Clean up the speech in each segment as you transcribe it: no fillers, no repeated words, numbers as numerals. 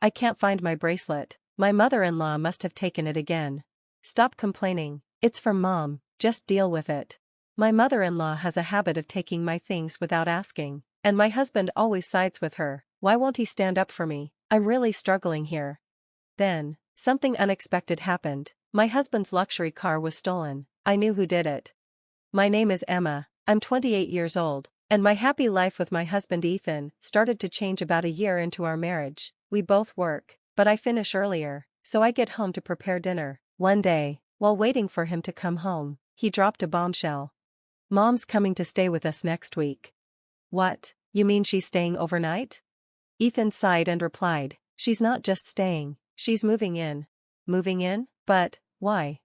I can't find my bracelet. My mother-in-law must have taken it again. Stop complaining. It's from Mom, just deal with it. My mother-in-law has a habit of taking my things without asking, and my husband always sides with her. Why won't he stand up for me? I'm really struggling here. Then, something unexpected happened. My husband's luxury car was stolen. I knew who did it. My name is Emma, I'm 28 years old, and my happy life with my husband Ethan started to change about a year into our marriage. We both work, but I finish earlier, so I get home to prepare dinner. One day, while waiting for him to come home, he dropped a bombshell. Mom's coming to stay with us next week. What, you mean she's staying overnight? Ethan sighed and replied, she's not just staying, she's moving in. Moving in? But, why?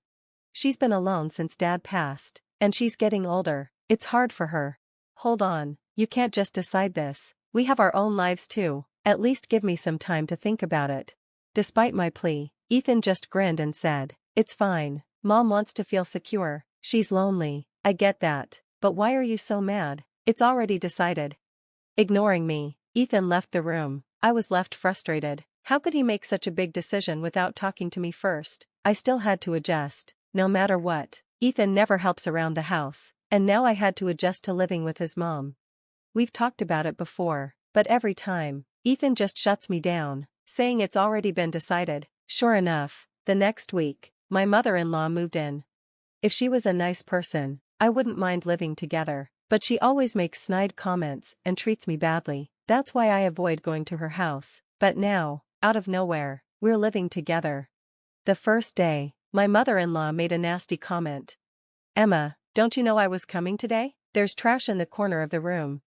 She's been alone since Dad passed, and she's getting older. It's hard for her. Hold on, you can't just decide this. We have our own lives too. At least give me some time to think about it. Despite my plea, Ethan just grinned and said, it's fine. Mom wants to feel secure. She's lonely. I get that. But why are you so mad? It's already decided. Ignoring me, Ethan left the room. I was left frustrated. How could he make such a big decision without talking to me first? I still had to adjust. No matter what, Ethan never helps around the house, and now I had to adjust to living with his mom. We've talked about it before, but every time, Ethan just shuts me down, saying it's already been decided. Sure enough, the next week, my mother-in-law moved in. If she was a nice person, I wouldn't mind living together, but she always makes snide comments and treats me badly. That's why I avoid going to her house. But now, out of nowhere, we're living together. The first day, my mother-in-law made a nasty comment. Emma, don't you know I was coming today? There's trash in the corner of the room.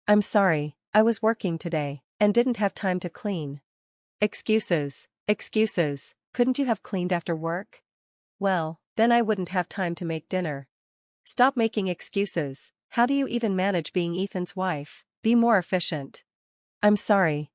I'm sorry, I was working today, and didn't have time to clean. Excuses, excuses, couldn't you have cleaned after work? Well, then I wouldn't have time to make dinner. Stop making excuses. How do you even manage being Ethan's wife? Be more efficient. I'm sorry.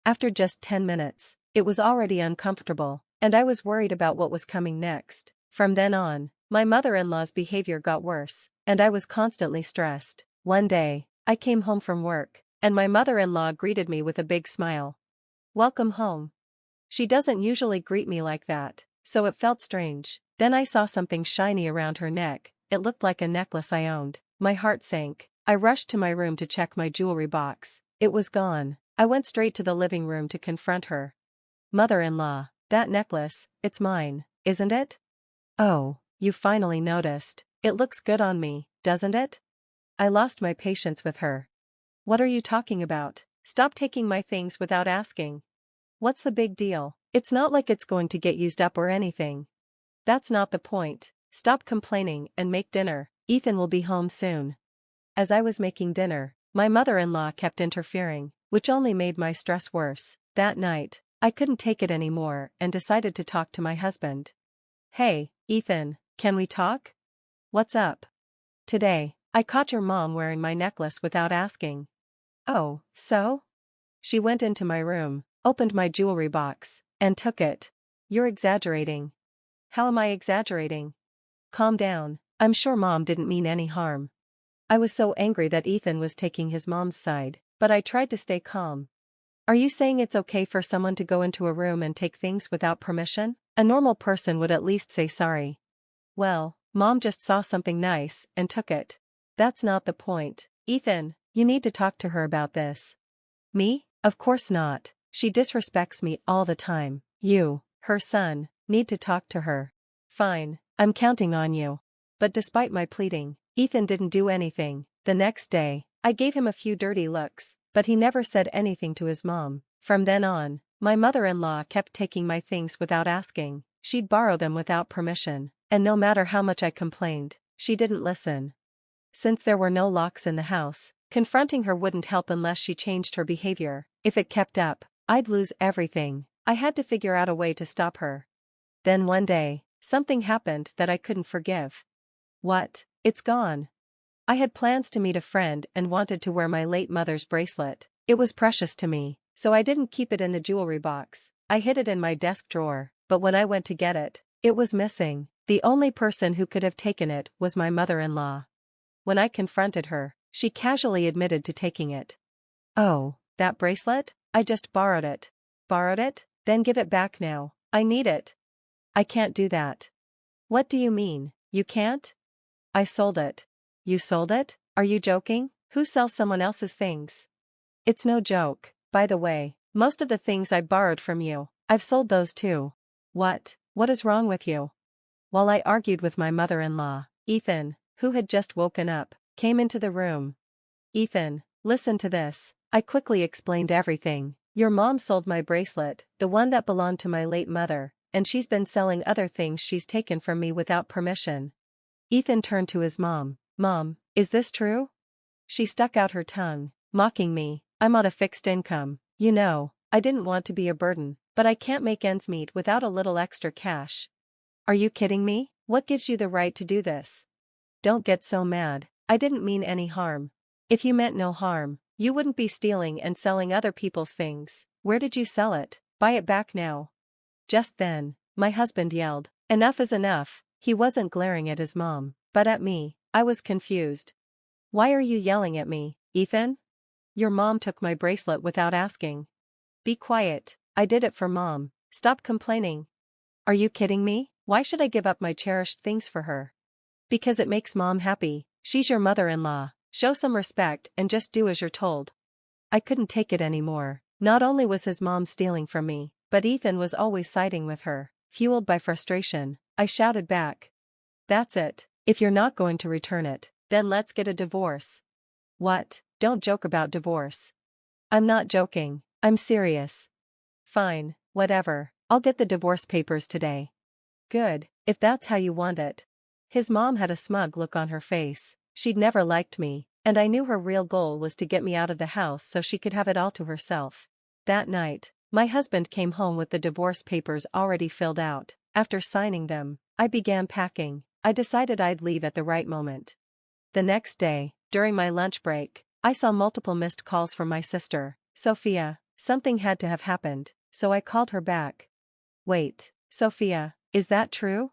After just 10 minutes, it was already uncomfortable, and I was worried about what was coming next. From then on, my mother-in-law's behavior got worse, and I was constantly stressed. One day, I came home from work, and my mother-in-law greeted me with a big smile. Welcome home. She doesn't usually greet me like that, so it felt strange. Then I saw something shiny around her neck. It looked like a necklace I owned. My heart sank. I rushed to my room to check my jewelry box. It was gone. I went straight to the living room to confront her. Mother-in-law, that necklace, it's mine, isn't it? Oh, you finally noticed. It looks good on me, doesn't it? I lost my patience with her. What are you talking about? Stop taking my things without asking. What's the big deal? It's not like it's going to get used up or anything. That's not the point. Stop complaining and make dinner. Ethan will be home soon. As I was making dinner, my mother-in-law kept interfering, which only made my stress worse. That night, I couldn't take it anymore and decided to talk to my husband. Hey, Ethan, can we talk? What's up? Today, I caught your mom wearing my necklace without asking. Oh, so? She went into my room, opened my jewelry box, and took it. You're exaggerating. How am I exaggerating? Calm down. I'm sure Mom didn't mean any harm. I was so angry that Ethan was taking his mom's side, but I tried to stay calm. Are you saying it's okay for someone to go into a room and take things without permission? A normal person would at least say sorry. Well, Mom just saw something nice and took it. That's not the point. Ethan, you need to talk to her about this. Me? Of course not. She disrespects me all the time. You, her son, need to talk to her. Fine, I'm counting on you. But despite my pleading, Ethan didn't do anything. The next day, I gave him a few dirty looks, but he never said anything to his mom. From then on, my mother-in-law kept taking my things without asking. She'd borrow them without permission, and no matter how much I complained, she didn't listen. Since there were no locks in the house, confronting her wouldn't help unless she changed her behavior. If it kept up, I'd lose everything. I had to figure out a way to stop her. Then one day, something happened that I couldn't forgive. What? It's gone. I had plans to meet a friend and wanted to wear my late mother's bracelet. It was precious to me, so I didn't keep it in the jewelry box. I hid it in my desk drawer, but when I went to get it, it was missing. The only person who could have taken it was my mother-in-law. When I confronted her, she casually admitted to taking it. Oh, that bracelet? I just borrowed it. Borrowed it? Then give it back now. I need it. I can't do that. What do you mean, you can't? I sold it. You sold it? Are you joking? Who sells someone else's things? It's no joke, by the way. Most of the things I borrowed from you, I've sold those too. What? What is wrong with you? While I argued with my mother-in-law, Ethan, who had just woken up, came into the room. Ethan, listen to this. I quickly explained everything. Your mom sold my bracelet, the one that belonged to my late mother, and she's been selling other things she's taken from me without permission. Ethan turned to his mom. Mom, is this true? She stuck out her tongue, mocking me. I'm on a fixed income. You know, I didn't want to be a burden, but I can't make ends meet without a little extra cash. Are you kidding me? What gives you the right to do this? Don't get so mad. I didn't mean any harm. If you meant no harm, you wouldn't be stealing and selling other people's things. Where did you sell it? Buy it back now. Just then, my husband yelled, enough is enough. He wasn't glaring at his mom, but at me. I was confused. Why are you yelling at me, Ethan? Your mom took my bracelet without asking. Be quiet. I did it for mom. Stop complaining. Are you kidding me? Why should I give up my cherished things for her? Because it makes mom happy. She's your mother-in-law. Show some respect and just do as you're told. I couldn't take it anymore. Not only was his mom stealing from me, but Ethan was always siding with her. Fueled by frustration, I shouted back. That's it. If you're not going to return it, then let's get a divorce. What? Don't joke about divorce. I'm not joking. I'm serious. Fine, whatever. I'll get the divorce papers today. Good, if that's how you want it. His mom had a smug look on her face. She'd never liked me, and I knew her real goal was to get me out of the house so she could have it all to herself. That night, my husband came home with the divorce papers already filled out. After signing them, I began packing. I decided I'd leave at the right moment. The next day, during my lunch break, I saw multiple missed calls from my sister, Sophia. Something had to have happened, so I called her back. Wait, Sophia, is that true?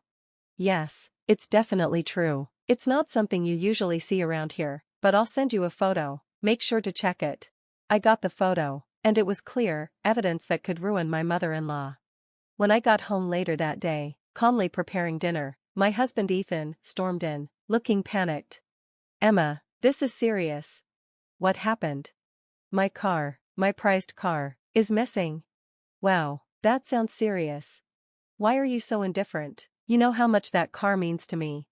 Yes, it's definitely true. It's not something you usually see around here, but I'll send you a photo. Make sure to check it. I got the photo, and it was clear evidence that could ruin my mother-in-law. When I got home later that day, calmly preparing dinner, my husband Ethan stormed in, looking panicked. Emma, this is serious. What happened? My car, my prized car, is missing. Wow, that sounds serious. Why are you so indifferent? You know how much that car means to me.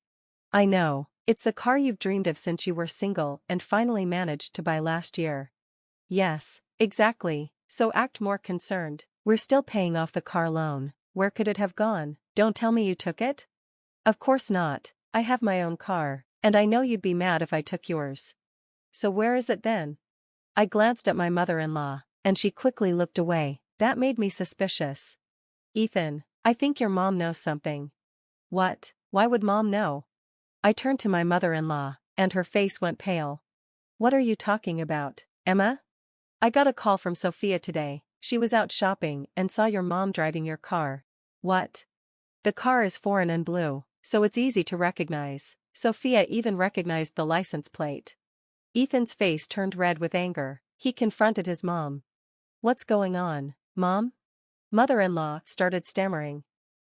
I know, it's the car you've dreamed of since you were single and finally managed to buy last year. Yes, exactly, so act more concerned. We're still paying off the car loan. Where could it have gone? Don't tell me you took it? Of course not. I have my own car, and I know you'd be mad if I took yours. So where is it then? I glanced at my mother-in-law, and she quickly looked away. That made me suspicious. Ethan, I think your mom knows something. What? Why would mom know? I turned to my mother-in-law, and her face went pale. What are you talking about, Emma? I got a call from Sophia today. She was out shopping and saw your mom driving your car. What? The car is foreign and blue, so it's easy to recognize. Sophia even recognized the license plate. Ethan's face turned red with anger. He confronted his mom. What's going on, Mom? Mother-in-law started stammering.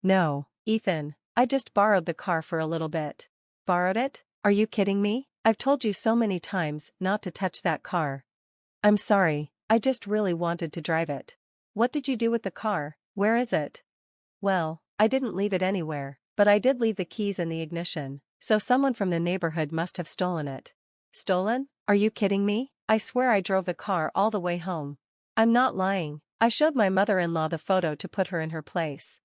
No, Ethan, I just borrowed the car for a little bit. Borrowed it? Are you kidding me? I've told you so many times not to touch that car. I'm sorry, I just really wanted to drive it. What did you do with the car? Where is it? Well, I didn't leave it anywhere, but I did leave the keys in the ignition, so someone from the neighborhood must have stolen it. Stolen? Are you kidding me? I swear I drove the car all the way home. I'm not lying. I showed my mother-in-law the photo to put her in her place.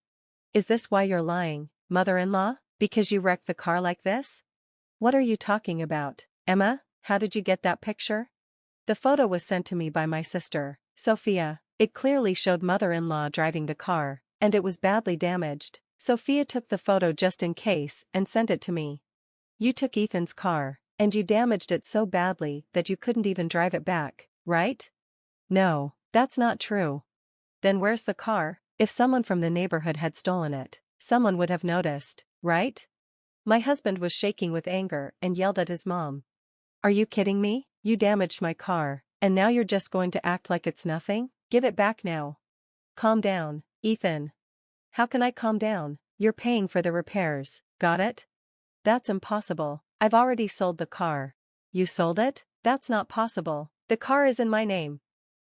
Is this why you're lying, mother-in-law? Because you wrecked the car like this? What are you talking about, Emma? How did you get that picture? The photo was sent to me by my sister, Sophia. It clearly showed mother-in-law driving the car, and it was badly damaged. Sophia took the photo just in case and sent it to me. You took Ethan's car, and you damaged it so badly that you couldn't even drive it back, right? No, that's not true. Then where's the car? If someone from the neighborhood had stolen it, someone would have noticed, right? My husband was shaking with anger and yelled at his mom. Are you kidding me? You damaged my car, and now you're just going to act like it's nothing? Give it back now. Calm down, Ethan. How can I calm down? You're paying for the repairs, got it? That's impossible. I've already sold the car. You sold it? That's not possible. The car is in my name.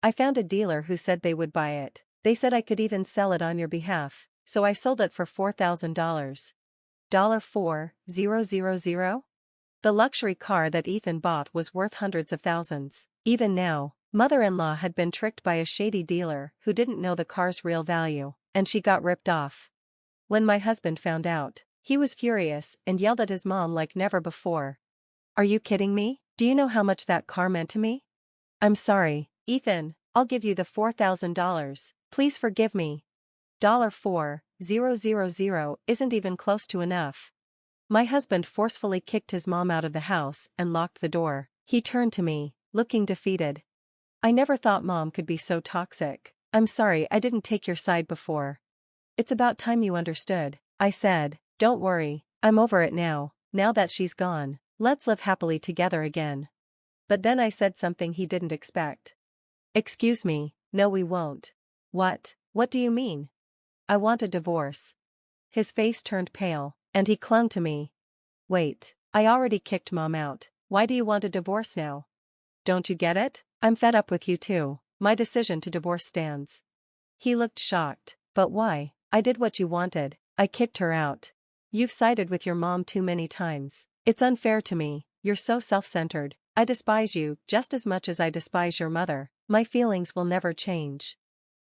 I found a dealer who said they would buy it. They said I could even sell it on your behalf, so I sold it for $4,000. $4,000? The luxury car that Ethan bought was worth hundreds of thousands. Even now, mother-in-law had been tricked by a shady dealer who didn't know the car's real value, and she got ripped off. When my husband found out, he was furious and yelled at his mom like never before. Are you kidding me? Do you know how much that car meant to me? I'm sorry, Ethan, I'll give you the $4,000, please forgive me. $4,000 isn't even close to enough. My husband forcefully kicked his mom out of the house and locked the door. He turned to me, looking defeated. I never thought mom could be so toxic. I'm sorry I didn't take your side before. It's about time you understood, I said. Don't worry, I'm over it now that she's gone, let's live happily together again. But then I said something he didn't expect. Excuse me, no we won't. What do you mean? I want a divorce. His face turned pale, and he clung to me. Wait, I already kicked mom out, why do you want a divorce now? Don't you get it? I'm fed up with you too, my decision to divorce stands. He looked shocked, but why? I did what you wanted, I kicked her out. You've sided with your mom too many times. It's unfair to me, you're so self-centered. I despise you just as much as I despise your mother. My feelings will never change.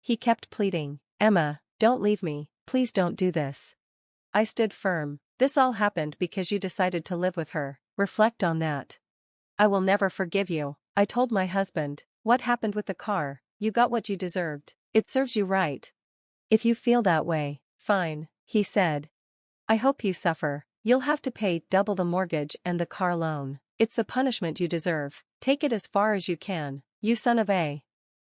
He kept pleading, Emma, don't leave me, please don't do this. I stood firm. This all happened because you decided to live with her. Reflect on that. I will never forgive you, I told my husband. What happened with the car? You got what you deserved. It serves you right. If you feel that way, fine, he said. I hope you suffer. You'll have to pay double the mortgage and the car loan. It's the punishment you deserve. Take it as far as you can, you son of a.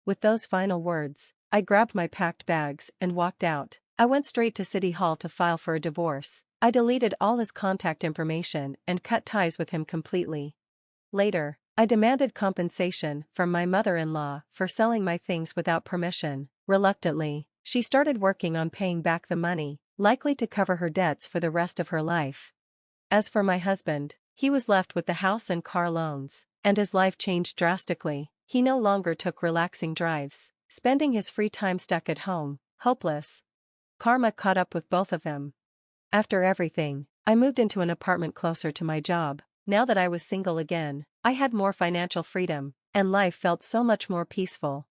With those final words, I grabbed my packed bags and walked out. I went straight to City Hall to file for a divorce. I deleted all his contact information and cut ties with him completely. Later, I demanded compensation from my mother-in-law for selling my things without permission. Reluctantly, she started working on paying back the money, likely to cover her debts for the rest of her life. As for my husband, he was left with the house and car loans, and his life changed drastically. He no longer took relaxing drives, spending his free time stuck at home, hopeless. Karma caught up with both of them. After everything, I moved into an apartment closer to my job. Now that I was single again, I had more financial freedom, and life felt so much more peaceful.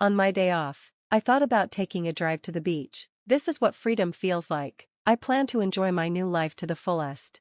On my day off, I thought about taking a drive to the beach. This is what freedom feels like. I plan to enjoy my new life to the fullest.